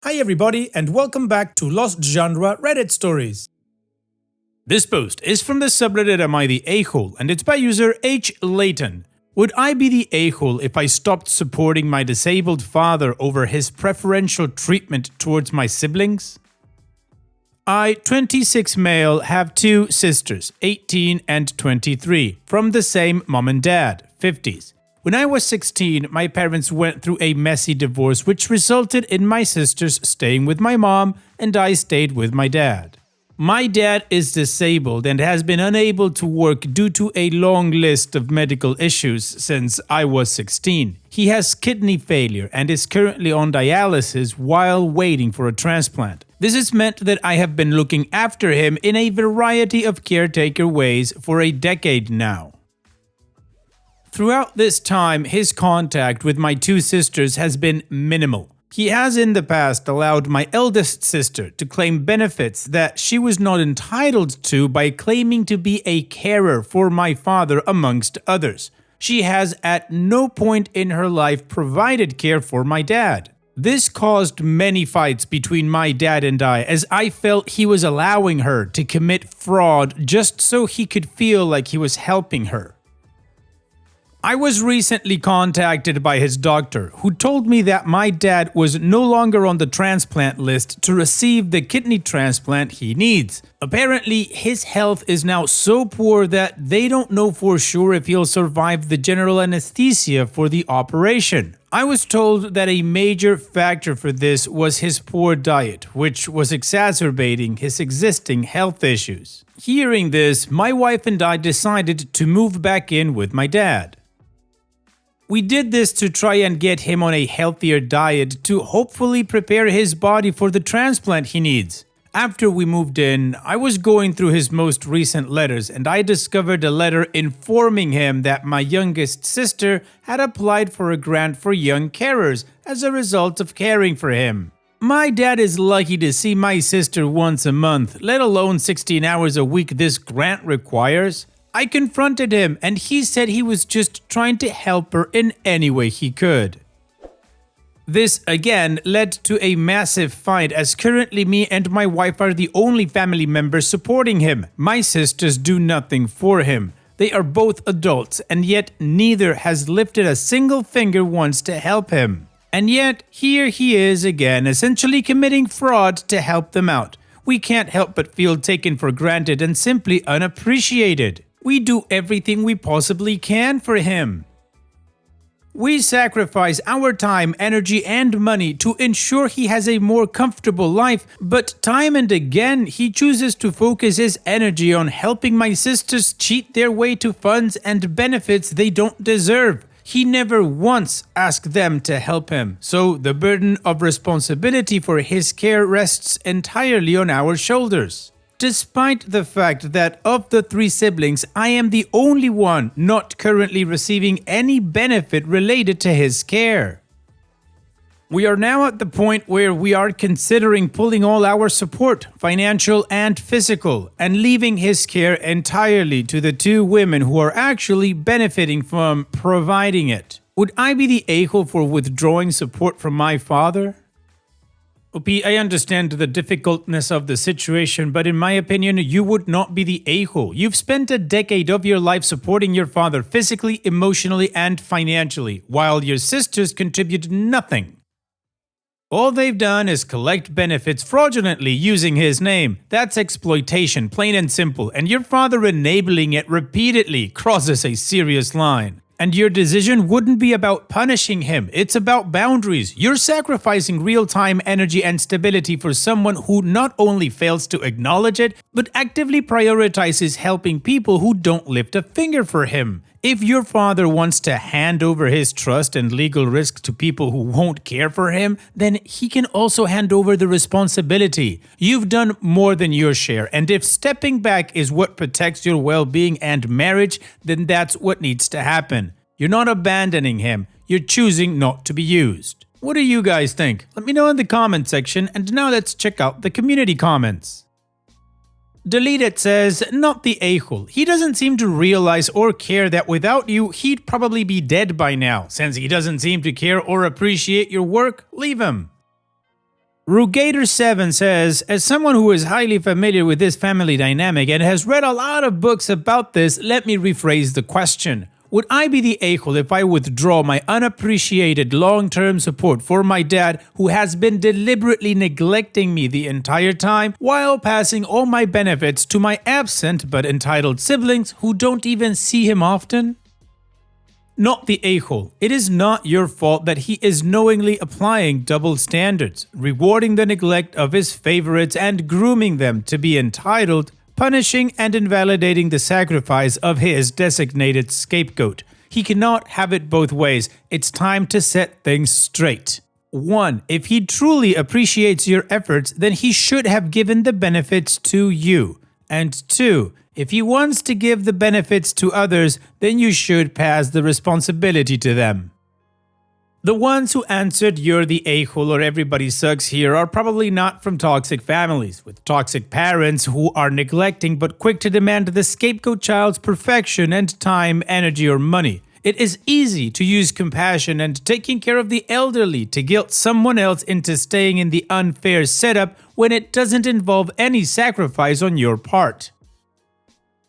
Hi everybody and welcome back to Lost Genre Reddit Stories. This post is from the subreddit Am I the A-hole and it's by user H. Layton. Would I be the a-hole if I stopped supporting my disabled father over his preferential treatment towards my siblings? I, 26 male, have two sisters, 18 and 23, from the same mom and dad, 50s. When I was 16, my parents went through a messy divorce which resulted in my sisters staying with my mom and I stayed with my dad. My dad is disabled and has been unable to work due to a long list of medical issues since I was 16. He has kidney failure and is currently on dialysis while waiting for a transplant. This has meant that I have been looking after him in a variety of caretaker ways for a decade now. Throughout this time, his contact with my two sisters has been minimal. He has in the past allowed my eldest sister to claim benefits that she was not entitled to by claiming to be a carer for my father amongst others. She has at no point in her life provided care for my dad. This caused many fights between my dad and I as I felt he was allowing her to commit fraud just so he could feel like he was helping her. I was recently contacted by his doctor, who told me that my dad was no longer on the transplant list to receive the kidney transplant he needs. Apparently, his health is now so poor that they don't know for sure if he'll survive the general anesthesia for the operation. I was told that a major factor for this was his poor diet, which was exacerbating his existing health issues. Hearing this, my wife and I decided to move back in with my dad. We did this to try and get him on a healthier diet to hopefully prepare his body for the transplant he needs. After we moved in, I was going through his most recent letters and I discovered a letter informing him that my youngest sister had applied for a grant for young carers as a result of caring for him. My dad is lucky to see my sister once a month, let alone 16 hours a week this grant requires. I confronted him and he said he was just trying to help her in any way he could. This again led to a massive fight as currently me and my wife are the only family members supporting him. My sisters do nothing for him. They are both adults and yet neither has lifted a single finger once to help him. And yet here he is again essentially committing fraud to help them out. We can't help but feel taken for granted and simply unappreciated. We do everything we possibly can for him. We sacrifice our time, energy, and money to ensure he has a more comfortable life, but time and again he chooses to focus his energy on helping my sisters cheat their way to funds and benefits they don't deserve. He never once asked them to help him, so the burden of responsibility for his care rests entirely on our shoulders. Despite the fact that of the three siblings, I am the only one not currently receiving any benefit related to his care. We are now at the point where we are considering pulling all our support, financial and physical, and leaving his care entirely to the two women who are actually benefiting from providing it. Would I be the a-hole for withdrawing support from my father? OP, I understand the difficultness of the situation, but in my opinion, you would not be the a-hole. You've spent a decade of your life supporting your father physically, emotionally, and financially, while your sisters contribute nothing. All they've done is collect benefits fraudulently using his name. That's exploitation, plain and simple, and your father enabling it repeatedly crosses a serious line. And your decision wouldn't be about punishing him, it's about boundaries. You're sacrificing real-time energy and stability for someone who not only fails to acknowledge it, but actively prioritizes helping people who don't lift a finger for him. If your father wants to hand over his trust and legal risk to people who won't care for him, then he can also hand over the responsibility. You've done more than your share, and if stepping back is what protects your well-being and marriage, then that's what needs to happen. You're not abandoning him, you're choosing not to be used. What do you guys think? Let me know in the comment section, and now let's check out the community comments. Deleted says, not the a-hole. He doesn't seem to realize or care that without you, he'd probably be dead by now. Since he doesn't seem to care or appreciate your work, leave him. Rugator7 says, as someone who is highly familiar with this family dynamic and has read a lot of books about this, let me rephrase the question. Would I be the a-hole if I withdraw my unappreciated long-term support for my dad who has been deliberately neglecting me the entire time while passing all my benefits to my absent but entitled siblings who don't even see him often? Not the a-hole. It is not your fault that he is knowingly applying double standards, rewarding the neglect of his favorites and grooming them to be entitled, punishing and invalidating the sacrifice of his designated scapegoat. He cannot have it both ways. It's time to set things straight. 1. If he truly appreciates your efforts, then he should have given the benefits to you. And 2. If he wants to give the benefits to others, then you should pass the responsibility to them. The ones who answered "you're the a-hole" or "everybody sucks" here are probably not from toxic families, with toxic parents who are neglecting but quick to demand the scapegoat child's perfection and time, energy, or money. It is easy to use compassion and taking care of the elderly to guilt someone else into staying in the unfair setup when it doesn't involve any sacrifice on your part.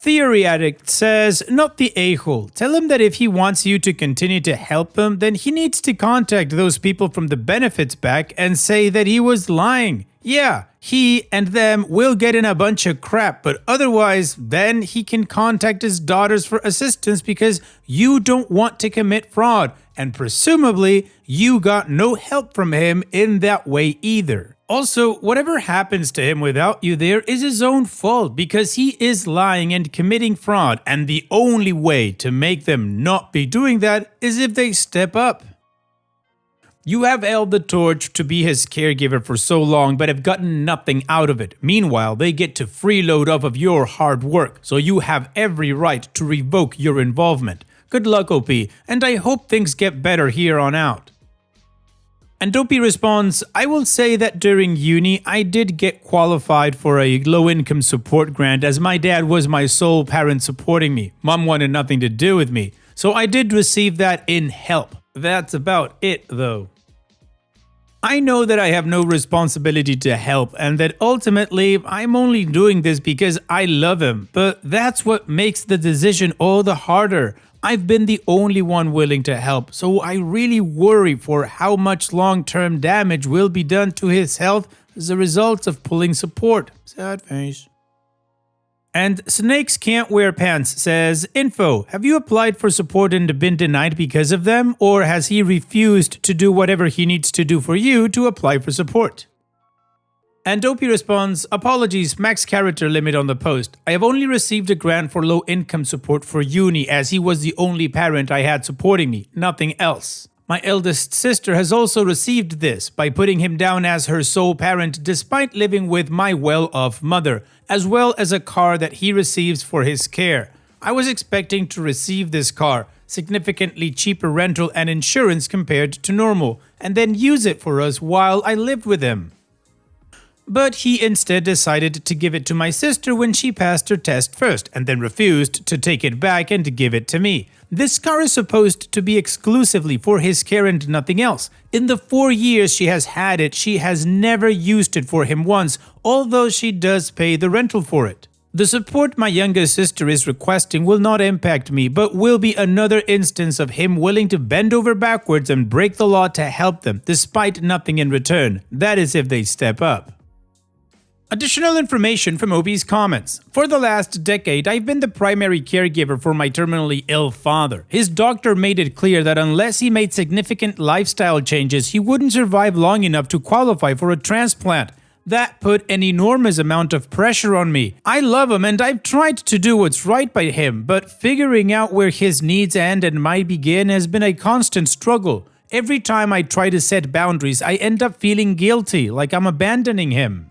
Theory Addict says, not the a-hole. Tell him that if he wants you to continue to help him, then he needs to contact those people from the benefits back and say that he was lying. Yeah, he and them will get in a bunch of crap, but otherwise, then he can contact his daughters for assistance because you don't want to commit fraud, and presumably, you got no help from him in that way either. Also, whatever happens to him without you there is his own fault because he is lying and committing fraud, and the only way to make them not be doing that is if they step up. You have held the torch to be his caregiver for so long but have gotten nothing out of it. Meanwhile, they get to freeload off of your hard work, so you have every right to revoke your involvement. Good luck, OP, and I hope things get better here on out. And Dopey responds, I will say that during uni, I did get qualified for a low-income support grant as my dad was my sole parent supporting me. Mom wanted nothing to do with me. So I did receive that in help. That's about it, though. I know that I have no responsibility to help and that ultimately I'm only doing this because I love him, but that's what makes the decision all the harder. I've been the only one willing to help, so I really worry for how much long-term damage will be done to his health as a result of pulling support. Sad face. And Snakes Can't Wear Pants says, Info, have you applied for support and been denied because of them, or has he refused to do whatever he needs to do for you to apply for support? And Dopey responds, Apologies, max character limit on the post. I have only received a grant for low income support for uni as he was the only parent I had supporting me, nothing else. My eldest sister has also received this by putting him down as her sole parent despite living with my well-off mother, as well as a car that he receives for his care. I was expecting to receive this car, significantly cheaper rental and insurance compared to normal, and then use it for us while I lived with him. But he instead decided to give it to my sister when she passed her test first, and then refused to take it back and give it to me. This car is supposed to be exclusively for his care and nothing else. In the 4 years she has had it, she has never used it for him once, although she does pay the rental for it. The support my younger sister is requesting will not impact me, but will be another instance of him willing to bend over backwards and break the law to help them, despite nothing in return. That is if they step up. Additional information from Obi's comments. For the last decade, I've been the primary caregiver for my terminally ill father. His doctor made it clear that unless he made significant lifestyle changes, he wouldn't survive long enough to qualify for a transplant. That put an enormous amount of pressure on me. I love him and I've tried to do what's right by him, but figuring out where his needs end and mine begin has been a constant struggle. Every time I try to set boundaries, I end up feeling guilty, like I'm abandoning him.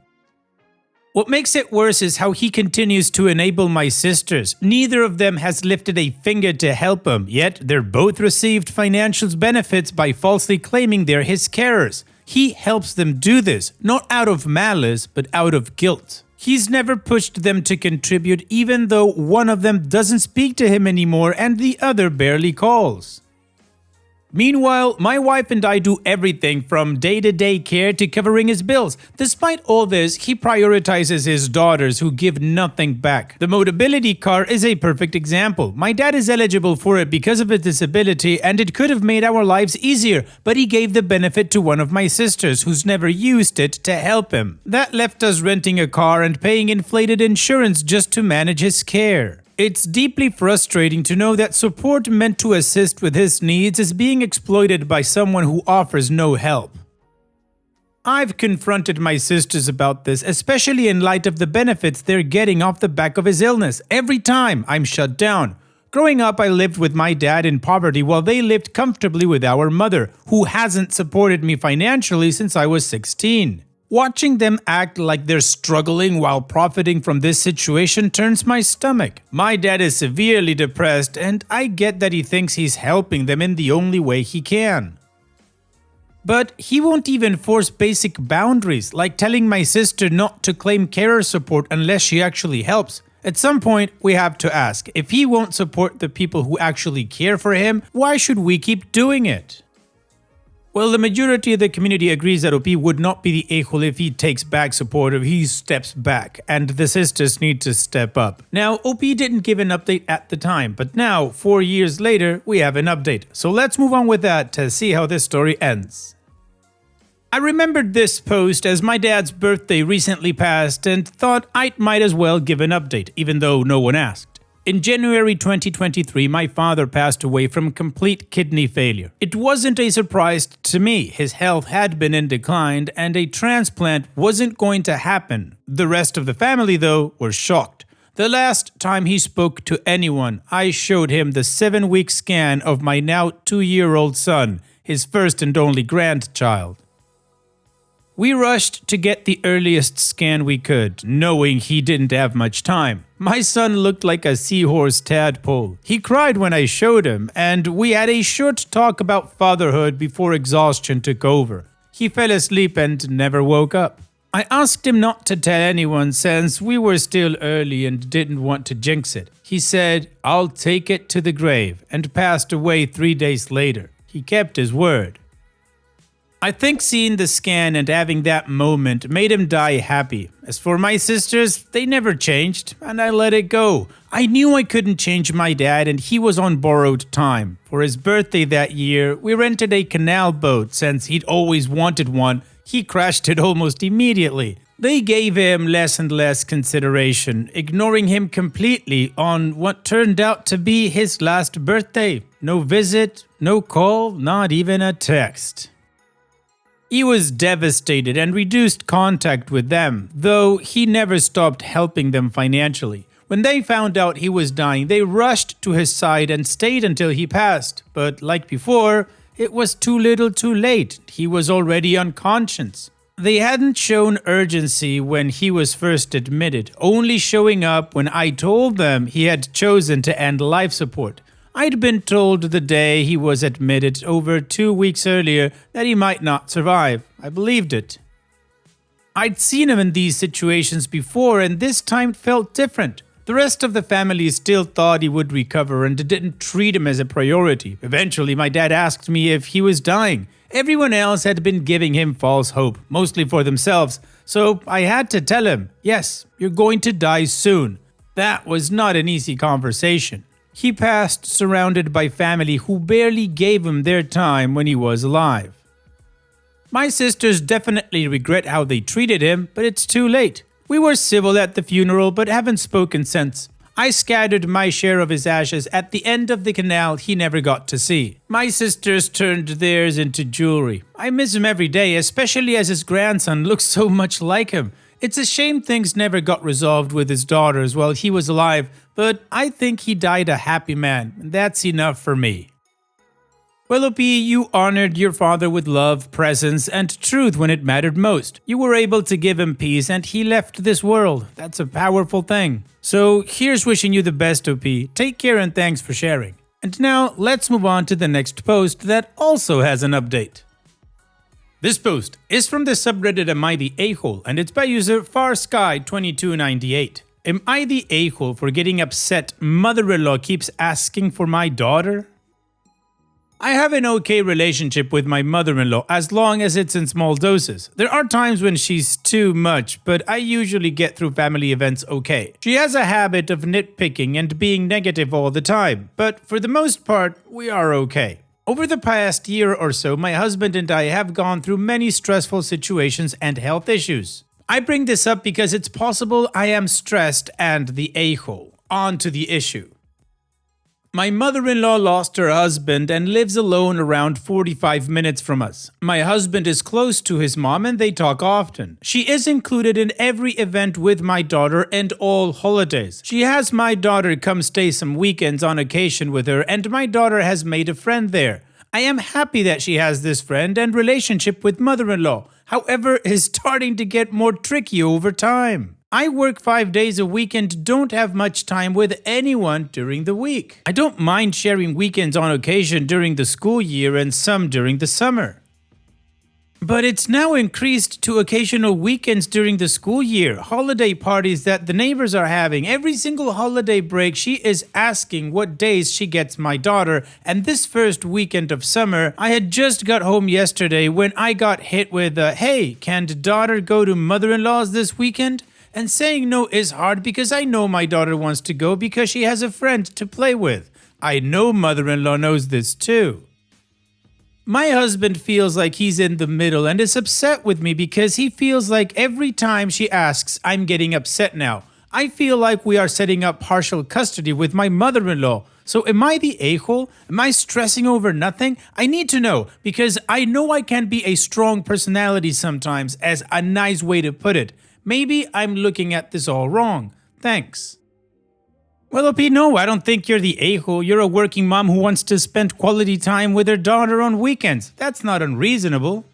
What makes it worse is how he continues to enable my sisters. Neither of them has lifted a finger to help him, yet they're both received financial benefits by falsely claiming they're his carers. He helps them do this, not out of malice, but out of guilt. He's never pushed them to contribute even though one of them doesn't speak to him anymore and the other barely calls. Meanwhile, my wife and I do everything from day-to-day care to covering his bills. Despite all this, he prioritizes his daughters who give nothing back. The Motability car is a perfect example. My dad is eligible for it because of his disability and it could have made our lives easier, but he gave the benefit to one of my sisters who's never used it to help him. That left us renting a car and paying inflated insurance just to manage his care. It's deeply frustrating to know that support meant to assist with his needs is being exploited by someone who offers no help. I've confronted my sisters about this, especially in light of the benefits they're getting off the back of his illness. Every time I'm shut down. Growing up, I lived with my dad in poverty while they lived comfortably with our mother, who hasn't supported me financially since I was 16. Watching them act like they're struggling while profiting from this situation turns my stomach. My dad is severely depressed, and I get that he thinks he's helping them in the only way he can. But he won't even force basic boundaries, like telling my sister not to claim carer support unless she actually helps. At some point, we have to ask, if he won't support the people who actually care for him, why should we keep doing it? Well, the majority of the community agrees that OP would not be the a-hole if he takes back support or he steps back, and the sisters need to step up. Now, OP didn't give an update at the time, but now, 4 years later, we have an update. So let's move on with that to see how this story ends. I remembered this post as my dad's birthday recently passed and thought I might as well give an update, even though no one asked. In January 2023, my father passed away from complete kidney failure. It wasn't a surprise to me. His health had been in decline and a transplant wasn't going to happen. The rest of the family, though, were shocked. The last time he spoke to anyone, I showed him the 7-week scan of my now 2-year-old son, his first and only grandchild. We rushed to get the earliest scan we could, knowing he didn't have much time. My son looked like a seahorse tadpole. He cried when I showed him, and we had a short talk about fatherhood before exhaustion took over. He fell asleep and never woke up. I asked him not to tell anyone since we were still early and didn't want to jinx it. He said, "I'll take it to the grave," and passed away 3 days later. He kept his word. I think seeing the scan and having that moment made him die happy. As for my sisters, they never changed, and I let it go. I knew I couldn't change my dad, and he was on borrowed time. For his birthday that year, we rented a canal boat since he'd always wanted one. He crashed it almost immediately. They gave him less and less consideration, ignoring him completely on what turned out to be his last birthday. No visit, no call, not even a text. He was devastated and reduced contact with them, though he never stopped helping them financially. When they found out he was dying, they rushed to his side and stayed until he passed. But like before, it was too little too late. He was already unconscious. They hadn't shown urgency when he was first admitted, only showing up when I told them he had chosen to end life support. I'd been told the day he was admitted over 2 weeks earlier that he might not survive. I believed it. I'd seen him in these situations before, and this time it felt different. The rest of the family still thought he would recover and didn't treat him as a priority. Eventually, my dad asked me if he was dying. Everyone else had been giving him false hope, mostly for themselves, so I had to tell him, "Yes, you're going to die soon." That was not an easy conversation. He passed surrounded by family who barely gave him their time when he was alive. My sisters definitely regret how they treated him, but it's too late. We were civil at the funeral but haven't spoken since. I scattered my share of his ashes at the end of the canal he never got to see. My sisters turned theirs into jewelry. I miss him every day, especially as his grandson looks so much like him. It's a shame things never got resolved with his daughters while he was alive, but I think he died a happy man, and that's enough for me. Well, OP, you honored your father with love, presence, and truth when it mattered most. You were able to give him peace, and he left this world. That's a powerful thing. So here's wishing you the best, OP. Take care and thanks for sharing. And now, let's move on to the next post that also has an update. This post is from the subreddit Am I the A-hole, and it's by user FarSky2298. Am I the a-hole for getting upset mother-in-law keeps asking for my daughter? I have an okay relationship with my mother-in-law as long as it's in small doses. There are times when she's too much, but I usually get through family events okay. She has a habit of nitpicking and being negative all the time, but for the most part, we are okay. Over the past year or so, my husband and I have gone through many stressful situations and health issues. I bring this up because it's possible I am stressed and the a-hole. On to the issue. My mother-in-law lost her husband and lives alone around 45 minutes from us. My husband is close to his mom and they talk often. She is included in every event with my daughter and all holidays. She has my daughter come stay some weekends on occasion with her, and my daughter has made a friend there. I am happy that she has this friend and relationship with mother-in-law. However, is starting to get more tricky over time. I work 5 days a week and don't have much time with anyone during the week. I don't mind sharing weekends on occasion during the school year and some during the summer. But it's now increased to occasional weekends during the school year, holiday parties that the neighbors are having. Every single holiday break, she is asking what days she gets my daughter. And this first weekend of summer, I had just got home yesterday when I got hit with hey, can daughter go to mother-in-law's this weekend? And saying no is hard because I know my daughter wants to go because she has a friend to play with. I know mother-in-law knows this too. My husband feels like he's in the middle and is upset with me because he feels like every time she asks, I'm getting upset now. I feel like we are setting up partial custody with my mother-in-law. So am I the a-hole? Am I stressing over nothing? I need to know because I know I can be a strong personality sometimes, as a nice way to put it. Maybe I'm looking at this all wrong. Thanks. Well, OP, no, I don't think you're the a-hole. You're a working mom who wants to spend quality time with her daughter on weekends. That's not unreasonable.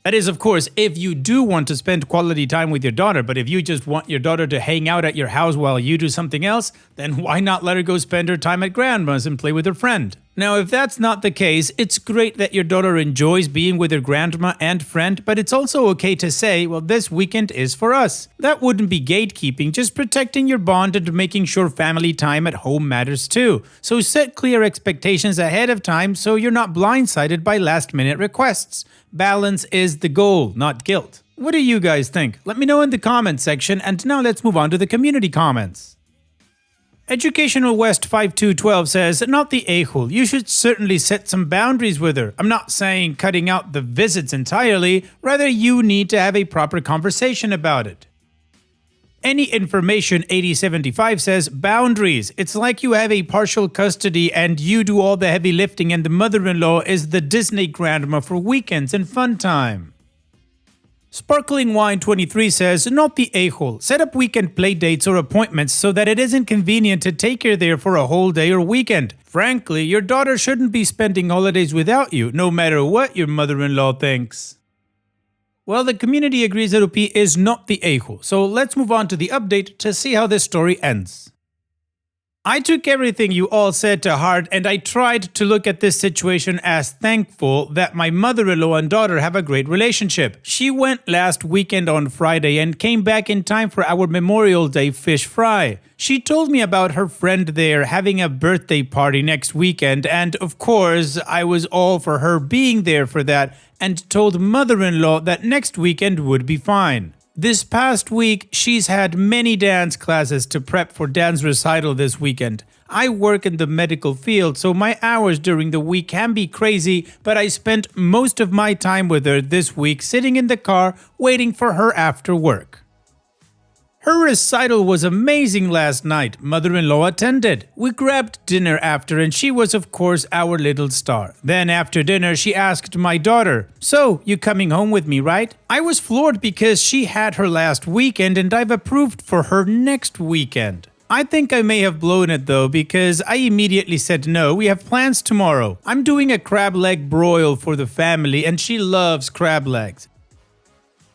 That is, of course, if you do want to spend quality time with your daughter, but if you just want your daughter to hang out at your house while you do something else, then why not let her go spend her time at grandma's and play with her friend? Now, if that's not the case, it's great that your daughter enjoys being with her grandma and friend, but it's also okay to say, well, this weekend is for us. That wouldn't be gatekeeping, just protecting your bond and making sure family time at home matters too. So set clear expectations ahead of time so you're not blindsided by last-minute requests. Balance is the goal, not guilt. What do you guys think? Let me know in the comments section, and now let's move on to the community comments. Educational West 5212 says, not the a-hole, you should certainly set some boundaries with her. I'm not saying cutting out the visits entirely, rather you need to have a proper conversation about it. Any Information 8075 says, boundaries. It's like you have a partial custody and you do all the heavy lifting and the mother-in-law is the Disney grandma for weekends and fun time. Sparkling Wine 23 says, not the a-hole. Set up weekend play dates or appointments so that it isn't convenient to take her there for a whole day or weekend. Frankly, your daughter shouldn't be spending holidays without you, no matter what your mother-in-law thinks. Well, the community agrees that OP is not the a-hole, so let's move on to the update to see how this story ends. I took everything you all said to heart and I tried to look at this situation as thankful that my mother-in-law and daughter have a great relationship. She went last weekend on Friday and came back in time for our Memorial Day fish fry. She told me about her friend there having a birthday party next weekend, and of course I was all for her being there for that and told mother-in-law that next weekend would be fine. This past week, she's had many dance classes to prep for dance recital this weekend. I work in the medical field, so my hours during the week can be crazy, but I spent most of my time with her this week sitting in the car waiting for her after work. Her recital was amazing last night. Mother-in-law attended. We grabbed dinner after and she was of course our little star. Then after dinner she asked my daughter, "So, you coming home with me, right?" I was floored because she had her last weekend and I've approved for her next weekend. I think I may have blown it though because I immediately said no, we have plans tomorrow. I'm doing a crab leg broil for the family and she loves crab legs.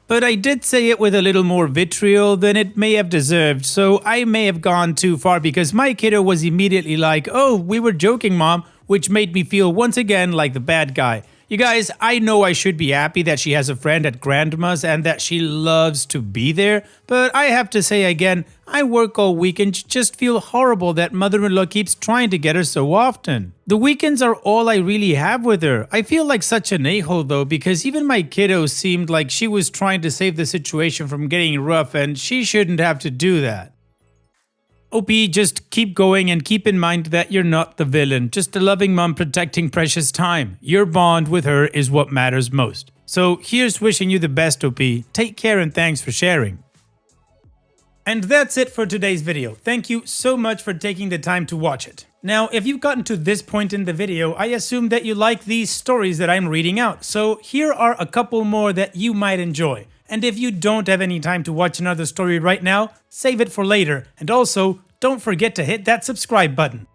But I did say it with a little more vitriol than it may have deserved, so I may have gone too far because my kiddo was immediately like, "Oh, we were joking, Mom," which made me feel once again like the bad guy. You guys, I know I should be happy that she has a friend at grandma's and that she loves to be there, but I have to say again, I work all week and just feel horrible that mother-in-law keeps trying to get her so often. The weekends are all I really have with her. I feel like such an a-hole though, because even my kiddo seemed like she was trying to save the situation from getting rough and she shouldn't have to do that. OP, just keep going and keep in mind that you're not the villain, just a loving mom protecting precious time. Your bond with her is what matters most. So here's wishing you the best, OP. Take care and thanks for sharing. And that's it for today's video. Thank you so much for taking the time to watch it. Now, if you've gotten to this point in the video, I assume that you like these stories that I'm reading out. So here are a couple more that you might enjoy. And if you don't have any time to watch another story right now, save it for later. And also, don't forget to hit that subscribe button.